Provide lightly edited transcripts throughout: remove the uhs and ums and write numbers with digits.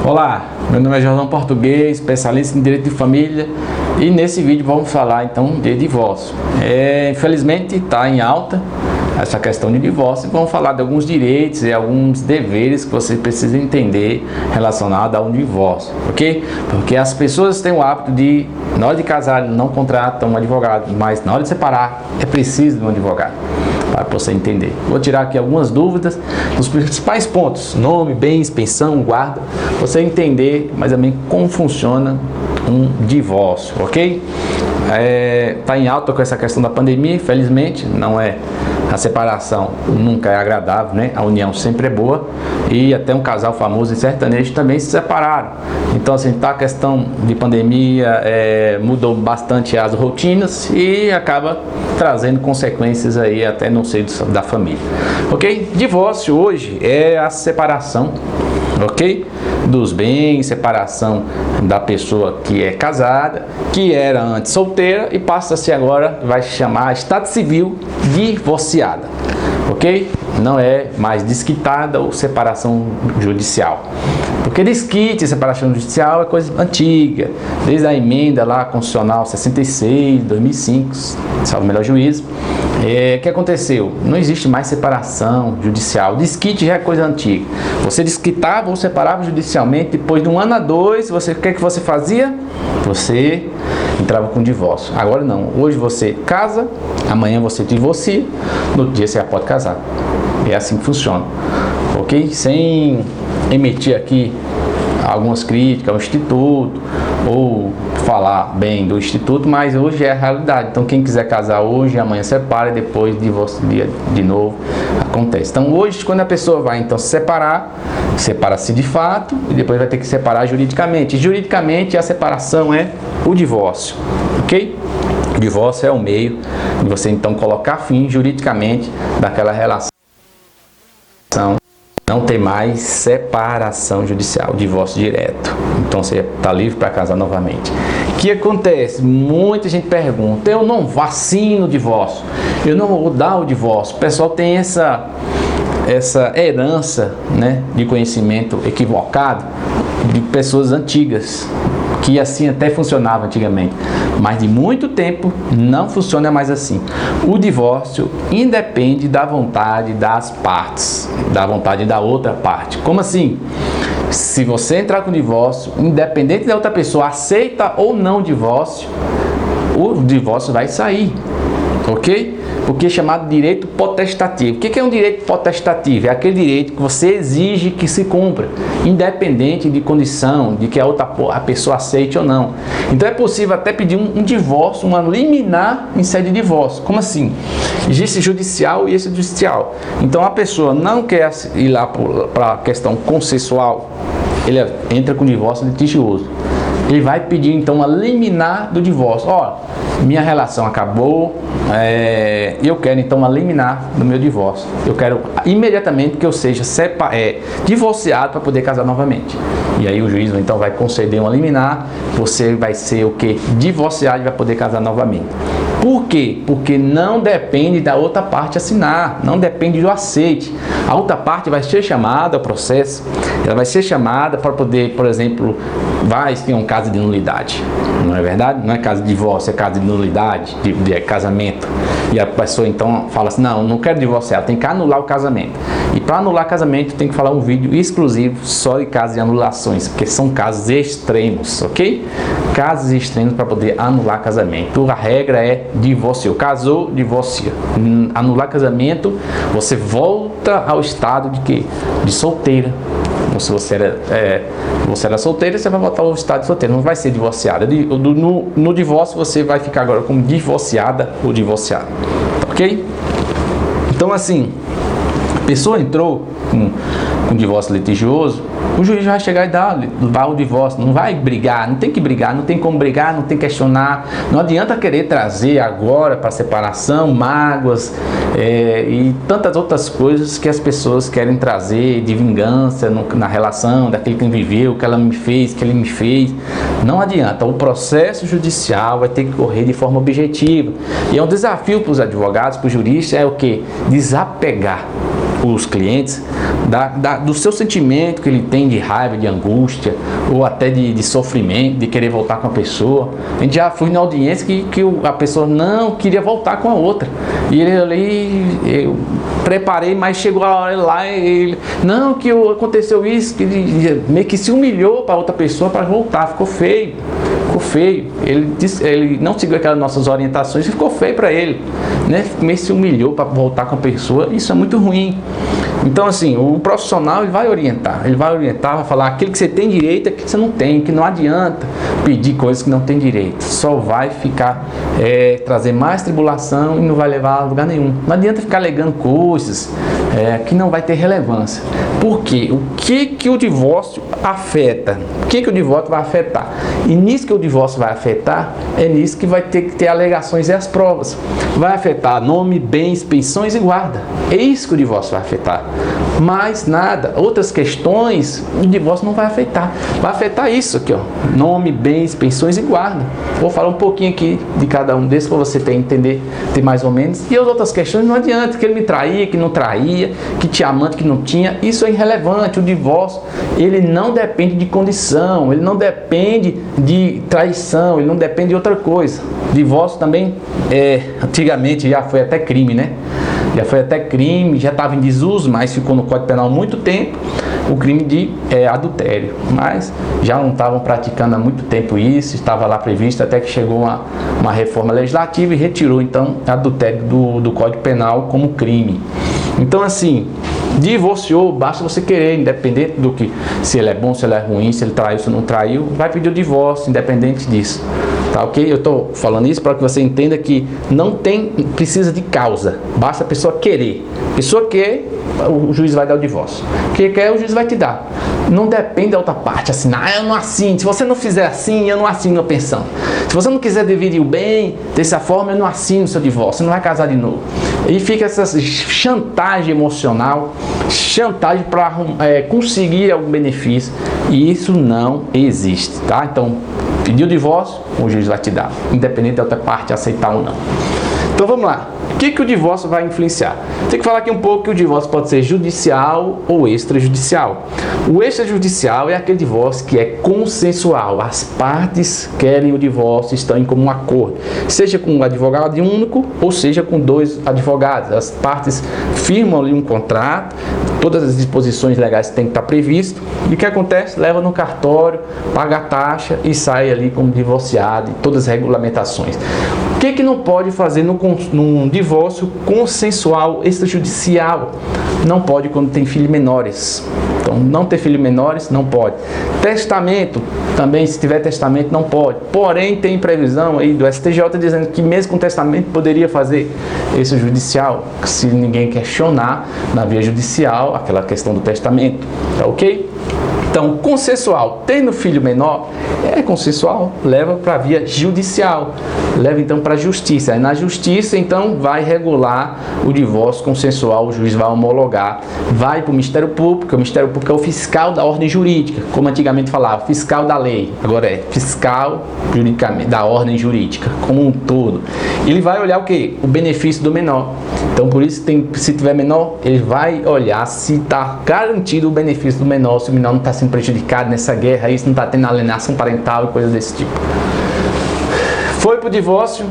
Olá, meu nome é Jordão Português, especialista em direito de família, e nesse vídeo vamos falar então de divórcio. Infelizmente está em alta essa questão de divórcio e vamos falar de alguns direitos e alguns deveres que você precisa entender relacionado a um divórcio, ok? Porque as pessoas têm o hábito de, na hora de casar, não contratam um advogado, mas na hora de separar é preciso de um advogado. Para você entender. Vou tirar aqui algumas dúvidas dos principais pontos: nome, bens, pensão, guarda, você entender mais ou menos como funciona um divórcio, ok? Tá em alta com essa questão da pandemia, infelizmente, não é. A separação nunca é agradável, né? A união sempre é boa, e até um casal famoso em sertanejo também se separaram. Então, assim, tá a questão de pandemia, mudou bastante as rotinas e acaba trazendo consequências aí até no seio da família, ok? Divórcio hoje é a separação, ok? Dos bens, separação da pessoa que é casada, que era antes solteira e passa a ser agora, vai chamar estado civil divorciada, ok? Não é mais desquitada ou separação judicial. Porque desquite e separação judicial é coisa antiga, desde a emenda lá constitucional 66, 2005, salvo o melhor juízo. O que aconteceu? Não existe mais separação judicial. Desquite já é coisa antiga. Você desquitava ou separava judicialmente, depois de 1 ano a 2, o que é que você fazia? Você entrava com divórcio. Agora não. Hoje você casa, amanhã você divorcia, no outro dia você já pode casar. É assim que funciona, ok? Sem emitir aqui algumas críticas ao Instituto ou falar bem do Instituto, mas hoje é a realidade. Então quem quiser casar hoje, amanhã separa e depois divorcia de novo, acontece. Então hoje, quando a pessoa vai então se separar, separa-se de fato e depois vai ter que separar juridicamente. Juridicamente a separação é o divórcio, ok? O divórcio é o meio de você então colocar fim juridicamente daquela relação. Não tem mais separação judicial, divórcio direto. Então você está livre para casar novamente. O que acontece? Muita gente pergunta: eu não assino o divórcio, eu não vou dar o divórcio. O pessoal tem essa herança, né, de conhecimento equivocado de pessoas antigas, que assim até funcionava antigamente, mas de muito tempo não funciona mais assim. O divórcio independe da vontade das partes, da vontade da outra parte. Como assim? Se você entrar com divórcio, independente da outra pessoa aceita ou não o divórcio vai sair, ok? Porque é chamado de direito potestativo. O que é um direito potestativo? É aquele direito que você exige que se cumpra, independente de condição, de que a pessoa aceite ou não. Então é possível até pedir um divórcio, uma liminar em sede de divórcio. Como assim? Existe judicial e extrajudicial. Então a pessoa não quer ir lá para a questão consensual, ele entra com divórcio litigioso. Ele vai pedir então uma liminar do divórcio. Ó, minha relação acabou, eu quero então uma liminar do meu divórcio. Eu quero imediatamente que eu seja divorciado para poder casar novamente. E aí o juiz então vai conceder uma liminar, você vai ser o que? Divorciado e vai poder casar novamente. Por quê? Porque não depende da outra parte assinar, não depende do aceite. A outra parte vai ser chamada ao processo, ela vai ser chamada para poder, por exemplo, vai ter um caso de nulidade, não é verdade? Não é caso de divórcio, é caso de nulidade, de casamento. E a pessoa então fala assim: não quero divorciar, tem que anular o casamento. E para anular o casamento tem que falar um vídeo exclusivo só de casos de anulações, porque são casos extremos, ok? Casos extremos para poder anular casamento. A regra é divorciou, casou, divorcia. Anular casamento, você volta ao estado de quê? De solteira. Se você era solteira, você vai voltar ao estado de solteira, não vai ser divorciada. No divórcio você vai ficar agora como divorciada ou divorciado, ok? Então assim, a pessoa entrou com divórcio litigioso, o juiz vai chegar e dar o divórcio, não vai brigar, não tem que brigar, não tem como brigar, não tem que questionar, não adianta querer trazer agora para separação, mágoas e tantas outras coisas que as pessoas querem trazer de vingança na relação, daquele que viveu, que ela me fez, que ele me fez. Não adianta, o processo judicial vai ter que correr de forma objetiva, e é um desafio para os advogados, para os juristas, é o que? Desapegar os clientes do seu sentimento que ele tem de raiva, de angústia, ou até de sofrimento, de querer voltar com a pessoa. A gente já foi na audiência que a pessoa não queria voltar com a outra. E ele ali, eu preparei, mas chegou a hora lá, ele, não, que aconteceu isso, que ele meio que se humilhou para outra pessoa para voltar, ficou feio. Ele não seguiu aquelas nossas orientações e ficou feio para ele, né? Meio se humilhou para voltar com a pessoa. Isso é muito ruim. Então, assim, o profissional ele vai orientar, vai falar aquilo que você tem direito, aquilo que você não tem, que não adianta pedir coisas que não tem direito, só vai ficar trazer mais tribulação e não vai levar a lugar nenhum. Não adianta ficar alegando coisas que não vai ter relevância. Por quê? O que o divórcio afeta? O que o divórcio vai afetar? E nisso que o divórcio vai afetar, é nisso que vai ter que ter alegações e as provas. Vai afetar nome, bens, pensões e guarda. É isso que o divórcio vai afetar. Mais nada. Outras questões, o divórcio não vai afetar. Vai afetar isso aqui, ó. Nome, bens, pensões e guarda. Vou falar um pouquinho aqui de cada um desses para você entender mais ou menos. E as outras questões não adianta, que ele me traía, que não traía, que tinha amante, que não tinha. Isso é irrelevante. O divórcio, ele não depende de condição, ele não depende de traição, ele não depende de outra coisa. Divórcio também, antigamente já foi até crime, né? Já foi até crime, já estava em desuso, mas ficou no Código Penal há muito tempo, o crime de adultério. Mas já não estavam praticando há muito tempo isso, estava lá previsto, até que chegou uma reforma legislativa e retirou, então, adultério do Código Penal como crime. Então, assim, divorciou, basta você querer, independente do que, se ele é bom, se ele é ruim, se ele traiu, se não traiu, vai pedir o divórcio, independente disso. Tá, ok? Eu estou falando isso para que você entenda que não precisa de causa, basta a pessoa querer. A pessoa quer, o juiz vai dar o divórcio. Quem quer, o juiz vai te dar. Não depende da outra parte assinar. Eu não assino. Se você não fizer assim, eu não assino a pensão. Se você não quiser dividir o bem dessa forma, eu não assino o seu divórcio. Você não vai casar de novo. E fica essa chantagem emocional, chantagem para conseguir algum benefício. E isso não existe, tá? Então, pediu o divórcio, o juiz vai te dar, independente da outra parte aceitar ou não. Então vamos lá. O que o divórcio vai influenciar? Tem que falar aqui um pouco que o divórcio pode ser judicial ou extrajudicial. O extrajudicial é aquele divórcio que é consensual. As partes querem o divórcio, estão em comum acordo. Seja com um advogado único ou seja com dois advogados. As partes firmam ali um contrato, todas as disposições legais têm que estar previstas. E o que acontece? Leva no cartório, paga a taxa e sai ali como divorciado, e todas as regulamentações. O que não pode fazer num divórcio consensual extrajudicial? Não pode quando tem filhos menores. Então, não ter filhos menores, não pode. Testamento, também, se tiver testamento, não pode. Porém, tem previsão aí do STJ dizendo que mesmo com testamento poderia fazer extrajudicial, se ninguém questionar na via judicial aquela questão do testamento. Tá ok? Então, consensual, tendo filho menor, é consensual, leva para a via judicial, leva então para a justiça. Aí na justiça, então, vai regular o divórcio consensual, o juiz vai homologar, vai para o Ministério Público, porque o Ministério Público é o fiscal da ordem jurídica, como antigamente falava, fiscal da lei, agora é fiscal juridicamente, da ordem jurídica, como um todo. Ele vai olhar o quê? O benefício do menor. Então, por isso, se tiver menor, ele vai olhar se está garantido o benefício do menor, se o menor não está sendo prejudicado nessa guerra, isso não está tendo alienação parental e coisas desse tipo. Foi para o divórcio,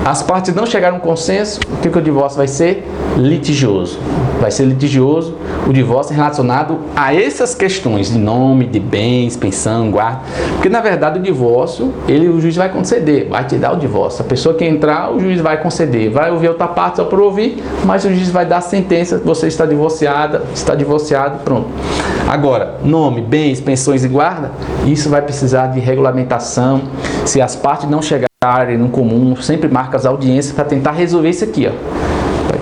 as partes não chegaram a um consenso, o que o divórcio vai ser? Litigioso. Vai ser litigioso o divórcio relacionado a essas questões de nome, de bens, pensão, guarda. Porque na verdade o divórcio, o juiz vai conceder, vai te dar o divórcio. A pessoa que entrar, o juiz vai conceder. Vai ouvir outra parte só por ouvir, mas o juiz vai dar a sentença, você está divorciada, está divorciado, pronto. Agora, nome, bens, pensões e guarda, isso vai precisar de regulamentação. Se as partes não chegarem no comum, sempre marca as audiências para tentar resolver isso aqui, ó.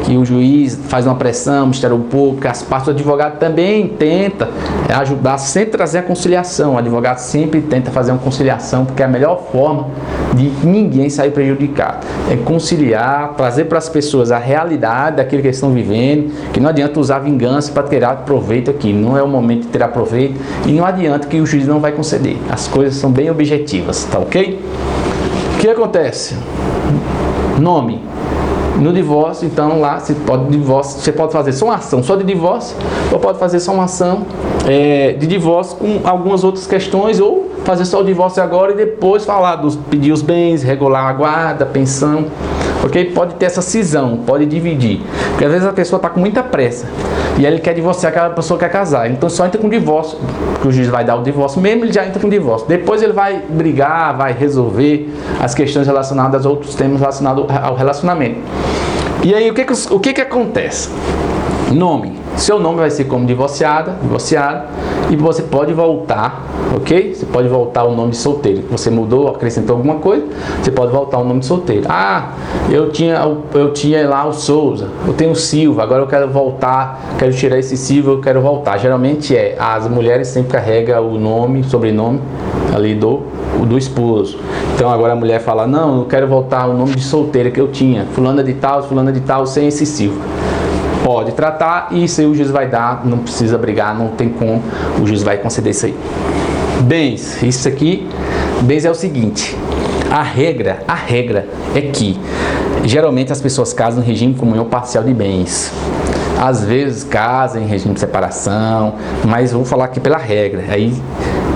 Que o juiz faz uma pressão, o Ministério Público, as partes do advogado também tenta ajudar, sempre trazer a conciliação. O advogado sempre tenta fazer uma conciliação, porque é a melhor forma de ninguém sair prejudicado. É conciliar, trazer para as pessoas a realidade daquilo que eles estão vivendo, que não adianta usar vingança para tirar proveito aqui, não é o momento de tirar proveito, e não adianta que o juiz não vai conceder. As coisas são bem objetivas, tá ok? O que acontece? Nome. No divórcio, então, lá você pode fazer só uma ação só de divórcio, ou pode fazer só uma ação de divórcio com algumas outras questões, ou fazer só o divórcio agora e depois pedir os bens, regular a guarda, pensão, ok? Pode ter essa cisão, pode dividir, porque às vezes a pessoa está com muita pressa e aí ele quer divorciar, aquela pessoa quer casar, então só entra com divórcio, porque o juiz vai dar o divórcio mesmo, ele já entra com divórcio, depois ele vai brigar, vai resolver as questões relacionadas a outros temas relacionados ao relacionamento. E aí o que acontece? Nome. Seu nome vai ser como divorciado, e você pode voltar, ok? Você pode voltar o nome de solteiro. Você mudou, acrescentou alguma coisa, você pode voltar o nome de solteiro. Ah, eu tinha lá o Souza, eu tenho o Silva, agora eu quero voltar, quero tirar esse Silva, eu quero voltar. Geralmente as mulheres sempre carregam o nome, sobrenome ali do esposo. Então agora a mulher fala, não, eu quero voltar o nome de solteira que eu tinha, fulana de tal, sem esse Silva. Pode tratar e isso aí o juiz vai dar, não precisa brigar, não tem como, o juiz vai conceder isso aí. Bens, isso aqui, bens é o seguinte, a regra é que geralmente as pessoas casam em regime de comunhão parcial de bens. Às vezes casam em regime de separação, mas vou falar aqui pela regra, aí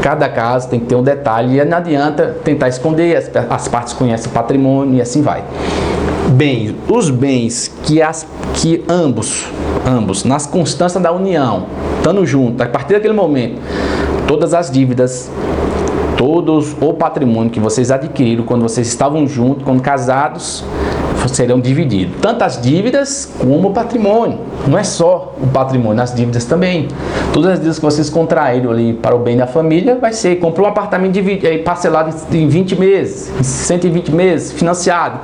cada caso tem que ter um detalhe e não adianta tentar esconder, as partes conhecem o patrimônio e assim vai. Bem, os bens que ambos, nas constâncias da união, estando juntos, a partir daquele momento, todas as dívidas, todos o patrimônio que vocês adquiriram quando vocês estavam juntos, quando casados, serão divididos. Tanto as dívidas como o patrimônio. Não é só o patrimônio, as dívidas também. Todas as dívidas que vocês contraíram ali para o bem da família, vai ser, comprou um apartamento parcelado em 20 meses, em 120 meses, financiado.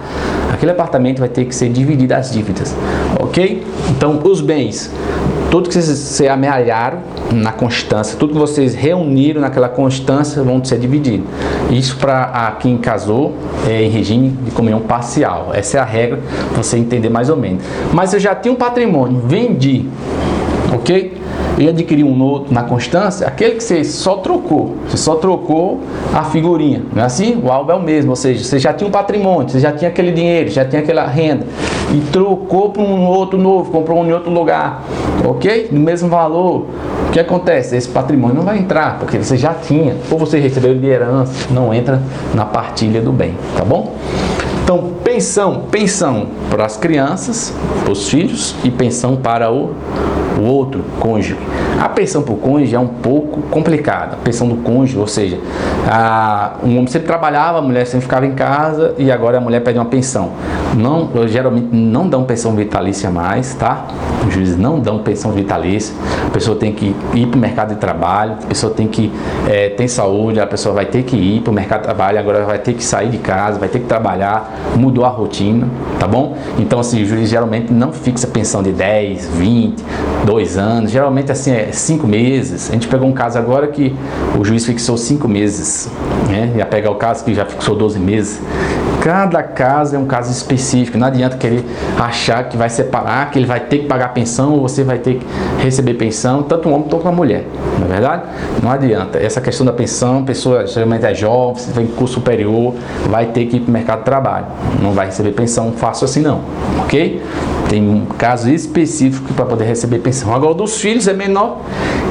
Aquele apartamento vai ter que ser dividido as dívidas, ok? Então, os bens, tudo que vocês amealharam na constância, tudo que vocês reuniram naquela constância vão ser divididos. Isso para quem casou em regime de comunhão parcial. Essa é a regra, para você entender mais ou menos. Mas eu já tinha um patrimônio, vendi, ok? E adquiri um outro na constância, aquele que você só trocou a figurinha, não é assim? O alvo é o mesmo, ou seja, você já tinha um patrimônio, você já tinha aquele dinheiro, já tinha aquela renda, e trocou para um outro novo, comprou em outro lugar, ok? No mesmo valor, o que acontece? Esse patrimônio não vai entrar, porque você já tinha, ou você recebeu de herança, não entra na partilha do bem, tá bom? Então, pensão para as crianças, para os filhos, e pensão para o outro cônjuge. A pensão para o cônjuge é um pouco complicada. A pensão do cônjuge, ou seja, um homem sempre trabalhava, a mulher sempre ficava em casa e agora a mulher pede uma pensão. Geralmente não dão pensão vitalícia mais, tá? Os juízes não dão pensão vitalícia. A pessoa tem que ir para o mercado de trabalho, a pessoa tem que ter saúde, a pessoa vai ter que ir para o mercado de trabalho, agora vai ter que sair de casa, vai ter que trabalhar, mudou a rotina, tá bom? Então, assim, o juiz geralmente não fixa pensão de 10, 20, 2 anos, geralmente assim 5 meses. A gente pegou um caso agora que o juiz fixou 5 meses, né? Ia pegar o caso que já fixou 12 meses. Cada caso é um caso específico, não adianta querer achar que vai separar, que ele vai ter que pagar pensão ou você vai ter que receber pensão, tanto um homem quanto uma mulher, não é verdade? Não adianta. Essa questão da pensão, a pessoa geralmente é jovem, você tem curso superior, vai ter que ir para o mercado de trabalho, não vai receber pensão fácil assim não, ok? Tem um caso específico para poder receber pensão. Agora, o dos filhos é menor,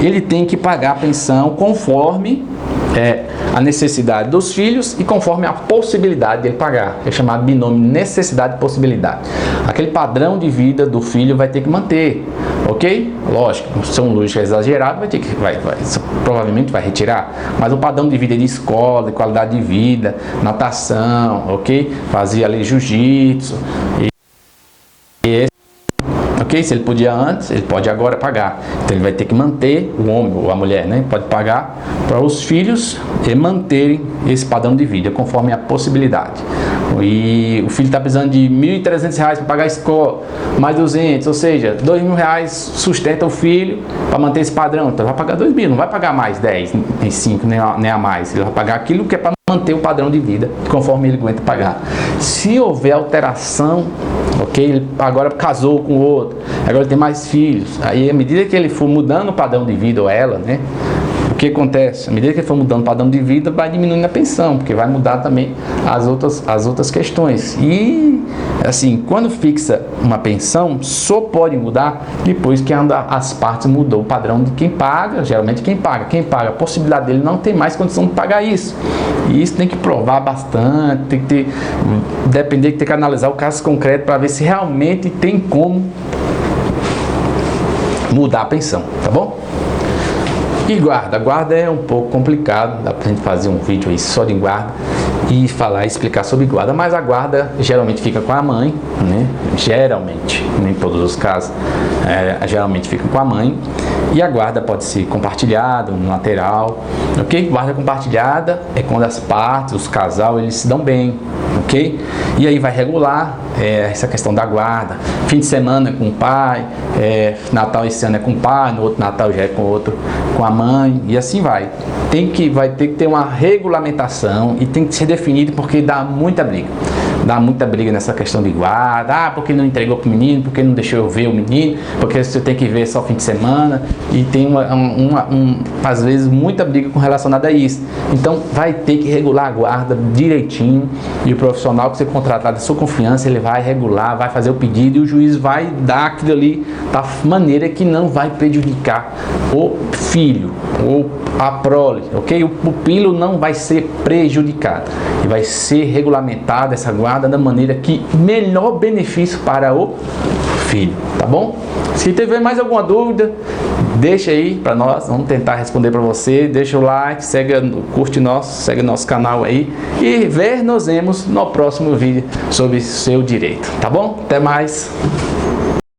ele tem que pagar a pensão conforme a necessidade dos filhos e conforme a possibilidade dele pagar. É chamado binômio necessidade e possibilidade. Aquele padrão de vida do filho vai ter que manter, ok? Lógico, se um luxo exagerado, provavelmente vai retirar, mas o padrão de vida de escola, de qualidade de vida, natação, ok? Fazia ali jiu-jitsu. Ok? Se ele podia antes, ele pode agora pagar. Então ele vai ter que manter, o homem ou a mulher, né? Pode pagar para os filhos manterem esse padrão de vida, conforme a possibilidade. E o filho está precisando de R$ 1.300 para pagar a escola, mais 200, ou seja, R$ 2.000 sustenta o filho para manter esse padrão. Então vai pagar 2.000, não vai pagar mais 10, nem 5, nem a mais. Ele vai pagar aquilo que é para manter o padrão de vida, conforme ele aguenta pagar. Se houver alteração, ok? Ele agora casou com o outro, agora ele tem mais filhos. Aí, à medida que ele for mudando o padrão de vida, ou ela, né? que acontece? À medida que for mudando o padrão de vida, vai diminuindo a pensão, porque vai mudar também as outras questões. E, assim, quando fixa uma pensão, só pode mudar depois que as partes mudou o padrão de quem paga, geralmente quem paga. Quem paga, a possibilidade dele não tem mais condição de pagar isso. E isso tem que provar bastante, tem que ter, tem que analisar o caso concreto para ver se realmente tem como mudar a pensão, tá bom? E guarda é um pouco complicado, dá pra gente fazer um vídeo aí só de guarda e explicar sobre guarda, mas a guarda geralmente fica com a mãe, né? Geralmente, nem todos os casos, geralmente fica com a mãe, e a guarda pode ser compartilhada, no lateral, ok? Guarda compartilhada é quando as partes, os casal, eles se dão bem, ok? E aí vai regular essa questão da guarda, fim de semana com o pai, Natal esse ano é com o pai, no outro Natal já é com a mãe, e assim vai. Vai ter que ter uma regulamentação e tem que ser definido, porque dá muita briga. Dá muita briga nessa questão de guarda, porque não entregou pro menino, porque não deixou eu ver o menino, porque você tem que ver só fim de semana, e tem às vezes muita briga com relacionada a isso. Então vai ter que regular a guarda direitinho, e o profissional que você contratar da sua confiança, ele vai regular, vai fazer o pedido, e o juiz vai dar aquilo ali da maneira que não vai prejudicar o filho ou a prole, ok? O pupilo não vai ser prejudicado e vai ser regulamentada essa guarda da maneira que melhor benefício para o filho, tá bom? Se tiver mais alguma dúvida, deixa aí para nós, vamos tentar responder para você. Deixa o like, curte segue nosso canal aí, e nos vemos no próximo vídeo sobre seu direito, tá bom? Até mais!